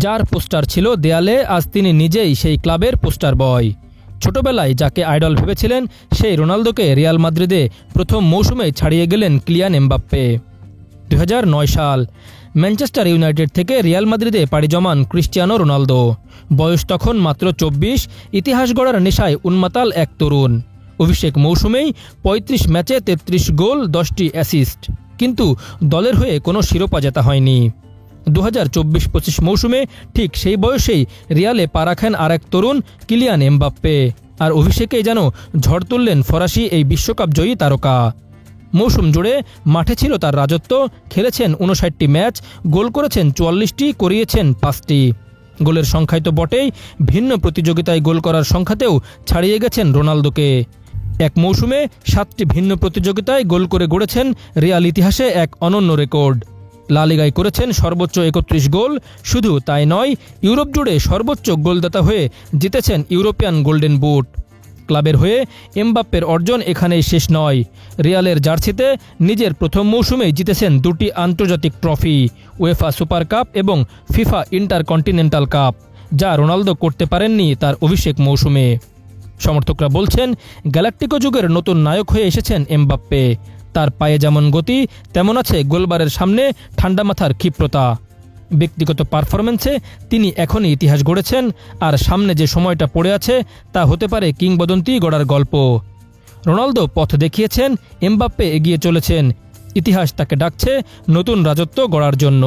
যার পোস্টার ছিল দেয়ালে, আজ তিনি নিজেই সেই ক্লাবের পোস্টার বয়। ছোটবেলায় যাকে আইডল ভেবেছিলেন সেই রোনালদোকে রিয়াল মাদ্রিদে প্রথম মৌসুমেই ছাড়িয়ে গেলেন কিলিয়ান এমবাপ্পে। 2009 সাল ম্যানচেস্টার ইউনাইটেড থেকে রিয়াল মাদ্রিদে পাড়ি জমান ক্রিস্টিয়ানো রোনালদো। বয়স তখন মাত্র 24। ইতিহাস গড়ার নেশায় উন্মাতাল এক তরুণ। অভিষেক মৌসুমেই 35 ম্যাচে 33 গোল, 10টি অ্যাসিস্ট, কিন্তু দলের হয়ে কোনো শিরোপা জেতা হয়নি। 2024-25 মৌসুমে ঠিক সেই বয়সেই রিয়ালে পা রাখেন আরেক তরুণ কিলিয়ান এমবাপ্পে। আর অভিষেকেই যেন ঝড় তুললেন ফরাসি এই বিশ্বকাপ জয়ী তারকা। মৌসুম জুড়ে মাঠে ছিল তার রাজত্ব। খেলেছেন 59টি ম্যাচ, গোল করেছেন 44টি, করিয়েছেন 5টি। গোলের সংখ্যায় তো বটেই, ভিন্ন প্রতিযোগিতায় গোল করার সংখ্যাতেও ছাড়িয়ে গেছেন রোনালদোকে। এক মৌসুমে 7টি ভিন্ন প্রতিযোগিতায় গোল করে গড়েছেন রিয়াল ইতিহাসে এক অনন্য রেকর্ড। লা লিগায় করেছেন সর্বোচ্চ 31 গোল। শুধু তাই নয়, ইউরোপ জুড়ে সর্বোচ্চ গোলদাতা হয়ে জিতেছেন ইউরোপিয়ান গোল্ডেন বুট। ক্লাবের হয়ে এমবাপ্পের অর্জন এখানেই শেষ নয়। রিয়ালের জার্সিতে নিজের প্রথম মৌসুমেই জিতেছেন 2টি আন্তর্জাতিক ট্রফি, উয়েফা সুপার কাপ এবং ফিফা ইন্টারকন্টিনেন্টাল কাপ, যা রোনালদো করতে পারেননি তার অভিষেক মৌসুমে। সমর্থকরা বলছেন গ্যালাক্টিকো যুগের নতুন নায়ক হয়ে এসেছেন এমবাপ্পে। তার পায়ে যেমন গতি, তেমন আছে গোলবারের সামনে ঠান্ডা মাথার ক্ষিপ্রতা। ব্যক্তিগত পারফরম্যান্সে তিনি এখনই ইতিহাস গড়েছেন, আর সামনে যে সময়টা পড়ে আছে তা হতে পারে কিংবদন্তি গড়ার গল্প। রোনালদো পথ দেখিয়েছেন, এমবাপ্পে এগিয়ে চলেছেন। ইতিহাস তাকে ডাকছে নতুন রাজত্ব গড়ার জন্য।